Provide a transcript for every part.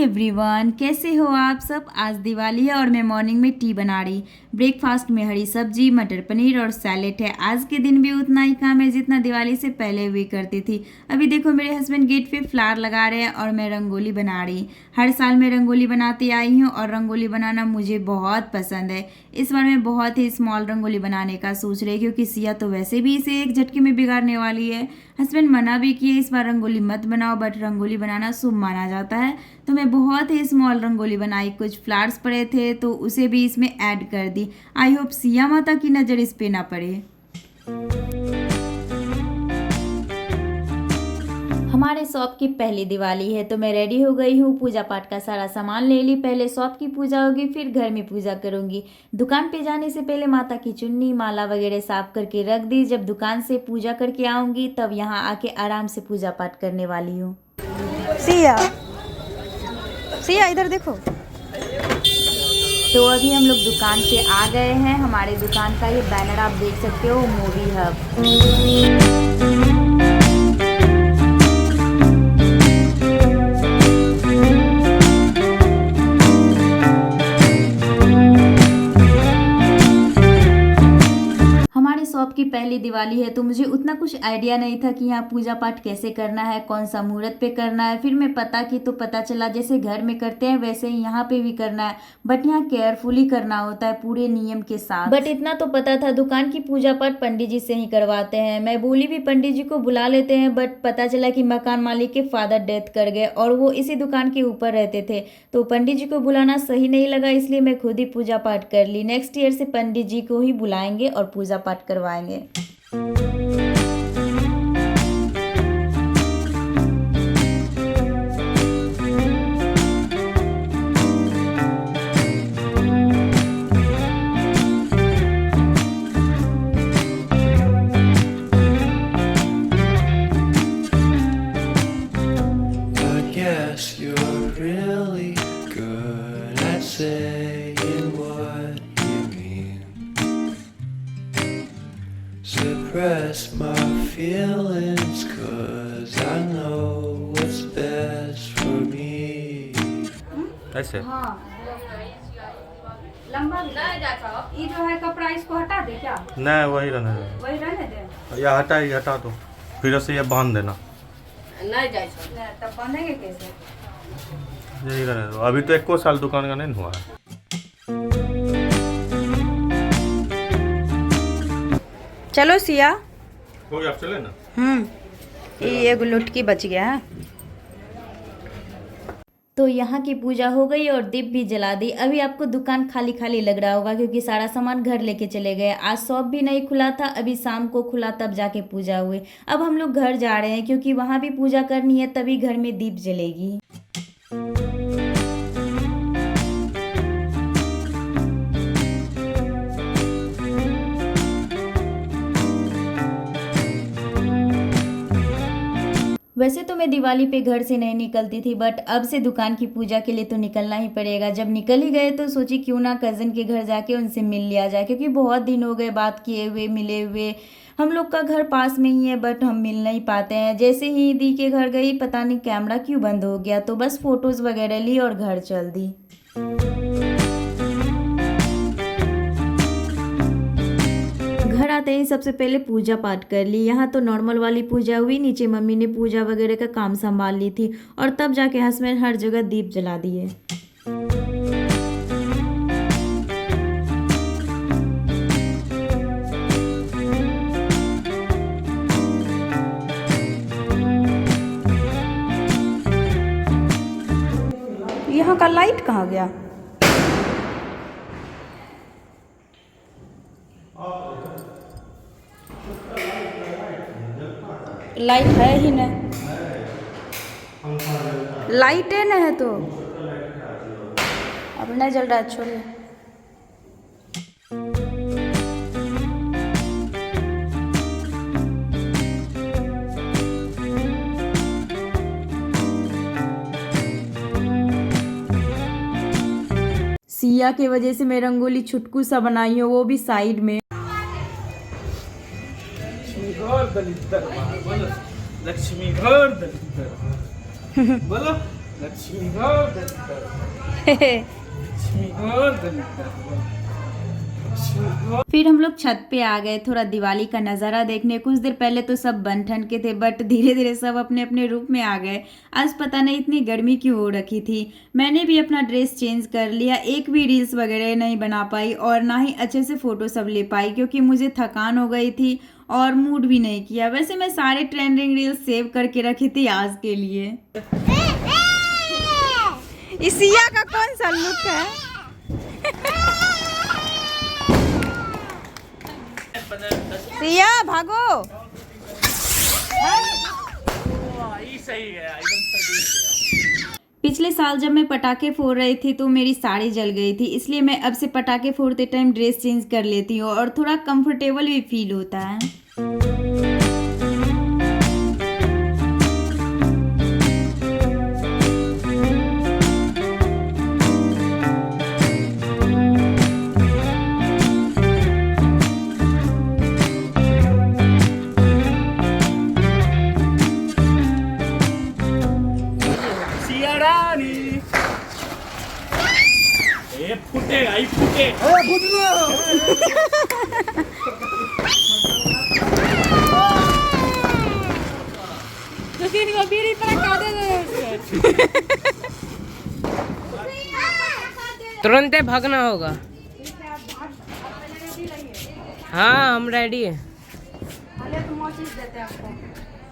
Everyone, कैसे हो आप सब। आज दिवाली है और मैं मॉर्निंग में टी बना रही। ब्रेकफास्ट में हरी सब्जी, मटर पनीर और सैलेड है। आज के दिन भी उतना ही काम है जितना दिवाली से पहले हुई करती थी। अभी देखो मेरे हस्बैंड गेट पे फ्लावर लगा रहे हैं और मैं रंगोली बना रही। हर साल मैं रंगोली बनाती आई हूँ और रंगोली बनाना मुझे बहुत पसंद है। इस बार मैं बहुत ही स्मॉल रंगोली बनाने का सोच रही, क्योंकि सिया तो वैसे भी इसे एक झटके में बिगाड़ने वाली है। हस्बैंड मना भी किए इस बार रंगोली मत बनाओ, बट रंगोली बनाना शुभ माना जाता है, तो मैं बहुत ही स्मॉल रंगोली बनाई। कुछ फ्लावर्स पड़े थे तो उसे भी इसमें ऐड कर दी। आई होप सिया माता की नज़र इस पे ना पड़े। हमारे शॉप की पहली दिवाली है तो मैं रेडी हो गई हूँ। पूजा पाठ का सारा सामान ले ली। पहले शॉप की पूजा होगी, फिर घर में पूजा करूँगी। दुकान पे जाने से पहले माता की चुन्नी माला वगैरह साफ करके रख दी। जब दुकान से पूजा करके आऊँगी तब यहाँ आके आराम से पूजा पाठ करने वाली हूँ। सिया सिया इधर देखो। तो अभी हम लोग दुकान पे आ गए हैं। हमारे दुकान का ये बैनर आप देख सकते हो, मूवी हब। शॉप की पहली दिवाली है तो मुझे उतना कुछ आइडिया नहीं था कि यहाँ पूजा पाठ कैसे करना है, कौन सा मुहूर्त पे करना है। फिर मैं पता की तो पता चला जैसे घर में करते हैं वैसे ही यहाँ पे भी करना है, बट यहाँ केयरफुली करना होता है पूरे नियम के साथ। बट इतना तो पता था दुकान की पूजा पाठ पंडित जी से ही करवाते हैं। मैं बोली भी पंडित जी को बुला लेते हैं, बट पता चला कि मकान मालिक के फादर डेथ कर गए और वो इसी दुकान के ऊपर रहते थे, तो पंडित जी को बुलाना सही नहीं लगा, इसलिए मैं खुद ही पूजा पाठ कर ली। नेक्स्ट ईयर से पंडित जी को ही बुलाएंगे और पूजा पाठ करवाएंगे। Suppress my feelings 'cause I know what's best for me. ऐसे हाँ लंबा ये जो है कपड़ा इसको हटा दे क्या? नहीं, वही रहने दे। वही रहने दे। या हटा दो, फिर से ये बांध देना। नहीं जाए तब बांधेंगे कैसे? यही रहने दो। अभी तो 1 साल दुकान का नहीं हुआ है। चलो सिया हो गया, चले ना। ये एगो लुटकी बच गया है। तो यहाँ की पूजा हो गई और दीप भी जला दी। अभी आपको दुकान खाली खाली लग रहा होगा क्योंकि सारा सामान घर लेके चले गए। आज शॉप भी नहीं खुला था, अभी शाम को खुला तब जाके पूजा हुई। अब हम लोग घर जा रहे हैं क्योंकि वहाँ भी पूजा करनी है, तभी घर में दीप जलेगी। वैसे तो मैं दिवाली पे घर से नहीं निकलती थी, बट अब से दुकान की पूजा के लिए तो निकलना ही पड़ेगा। जब निकल ही गए तो सोची क्यों ना कज़न के घर जाके उनसे मिल लिया जाए, क्योंकि बहुत दिन हो गए बात किए हुए, मिले हुए। हम लोग का घर पास में ही है बट हम मिल नहीं पाते हैं। जैसे ही दी के घर गई, पता नहीं कैमरा क्यों बंद हो गया, तो बस फ़ोटोज़ वगैरह ली और घर चल दी। घर आते ही सबसे पहले पूजा पाठ कर ली। यहाँ तो नॉर्मल वाली पूजा हुई, नीचे मम्मी ने पूजा वगैरह का काम संभाल ली थी और तब जाके हस्बैंड हर जगह दीप जला दिए। यहाँ का लाइट कहाँ गया? लाइट है ही नहीं, लाइट है ना है तो अब नहीं जल रहा है, छोड़िए। सिया के वजह से मैं रंगोली छुटकू सा बनाई हूँ, वो भी साइड में। लक्ष्मी घर दलितर बोलो लक्ष्मी गोवर्धन फिर हम लोग छत पे आ गए थोड़ा दिवाली का नज़ारा देखने। कुछ देर पहले तो सब बन ठन के थे बट धीरे धीरे सब अपने अपने रूप में आ गए। आज पता नहीं इतनी गर्मी क्यों हो रखी थी। मैंने भी अपना ड्रेस चेंज कर लिया, एक भी रील्स वगैरह नहीं बना पाई और ना ही अच्छे से फ़ोटो सब ले पाई क्योंकि मुझे थकान हो गई थी और मूड भी नहीं किया। वैसे मैं सारे ट्रेंडिंग रील्स सेव करके रखी थी आज के लिए। इस सिया का कौन सा लुक है? सिया भागो। पिछले साल जब मैं पटाखे फोड़ रही थी तो मेरी साड़ी जल गई थी, इसलिए मैं अब से पटाखे फोड़ते टाइम ड्रेस चेंज कर लेती हूँ और थोड़ा कंफर्टेबल भी फील होता है। फुटेगा ही फुटेगा। तुरंत भागना होगा। हाँ हम रेडी है।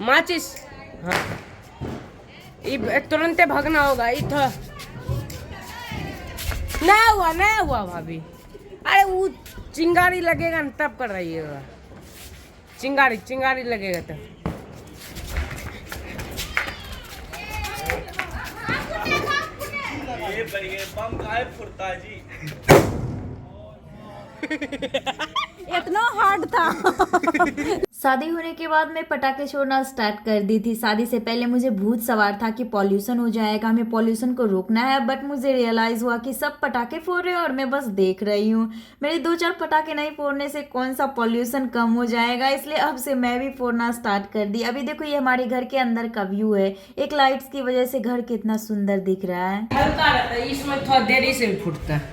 माचिस हाँ तुरंत भागना होगा। इधर नहीं हुआ भाभी। अरे वो चिंगारी लगेगा न तब कर रहिएगा। चिंगारी लगेगा तब। ये बम काहे फुरता जी। इतना हार्ड था। शादी होने के बाद मैं पटाखे छोड़ना स्टार्ट कर दी थी। शादी से पहले मुझे भूत सवार था कि पॉल्यूशन हो जाएगा, हमें पॉल्यूशन को रोकना है, बट मुझे रियलाइज़ हुआ कि सब पटाखे फोड़ रहे हैं और मैं बस देख रही हूँ। मेरे 2-4 पटाखे नहीं फोड़ने से कौन सा पॉल्यूशन कम हो जाएगा, इसलिए अब से मैं भी फोड़ना स्टार्ट कर दी। अभी देखो ये हमारे घर के अंदर का व्यू है। एक लाइट्स की वजह से घर कितना सुंदर दिख रहा है। हल्का रहता है, इसमें थोड़ा देरी से फूटता है।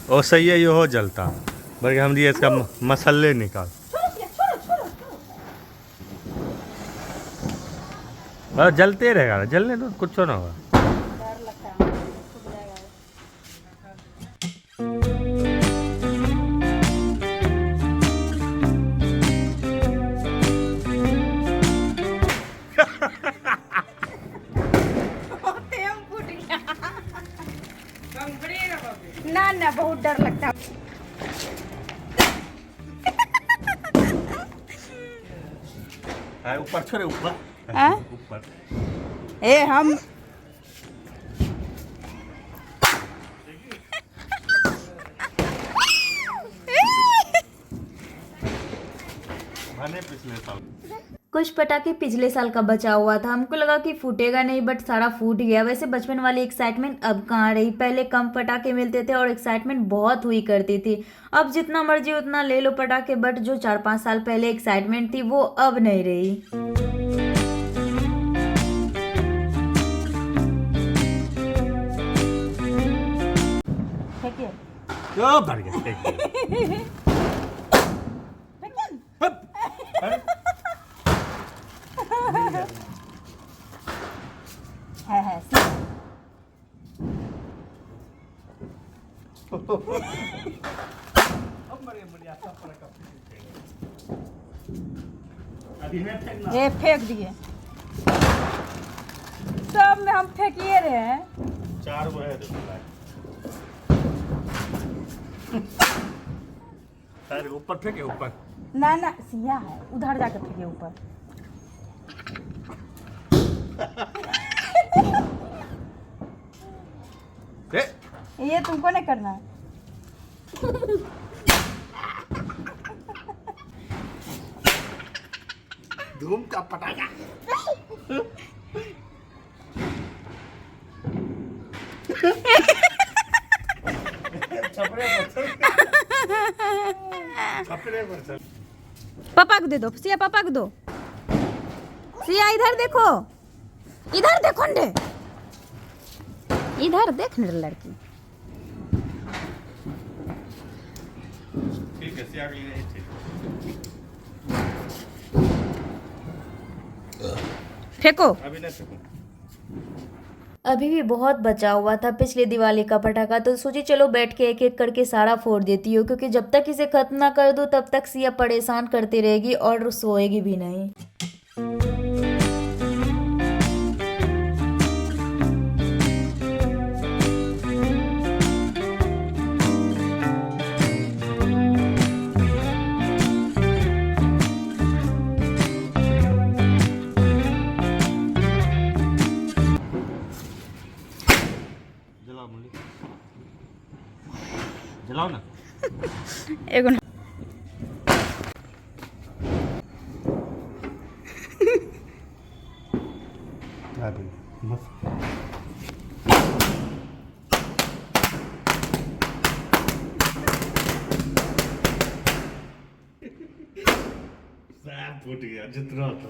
ओ सही है, ये हो जलता बल्कि हम दिए इसका मसले निकाल। बस जलते रहेगा, जलने तो कुछ ना होगा। ना बहुत डर लगता है। ऊपर छोड़े ऊपर। ए हम पिछले साल कुछ पटाखे पिछले साल का बचा हुआ था, हमको लगा कि फूटेगा नहीं बट सारा फूट गया। वैसे बचपन वाली एक्साइटमेंट अब कहाँ रही। पहले कम पटाखे मिलते थे और एक्साइटमेंट बहुत हुई करती थी। अब जितना मर्जी उतना ले लो पटाखे, बट जो 4-5 साल पहले एक्साइटमेंट थी वो अब नहीं रही। क्यों भर गया? ये फेंक दिए। सब में हम फेंकिए रहे हैं। 4 गो है। ऊपर फेंके ऊपर। ना सिया है, उधर जाकर फेंकिए ऊपर। ए? ये तुमको नहीं करना है। धूम का पटाखा। छपरे पर चल। पापा को दे दो, सिया पापा को दो। सिया इधर देखो, इधर देखो ने, इधर देख मेरी लड़की। ठीक है, सिया के लिए ठीक। फेंको। अभी नहीं फेंको। अभी भी बहुत बचा हुआ था पिछले दिवाली का पटाखा, तो सोची चलो बैठ के एक एक करके सारा फोड़ देती हूँ, क्योंकि जब तक इसे खत्म ना कर दूँ तब तक सिया परेशान करती रहेगी और सोएगी भी नहीं। जलाओ मुली, जलाओ ना। एगो मस्त। फूट गया जितना था।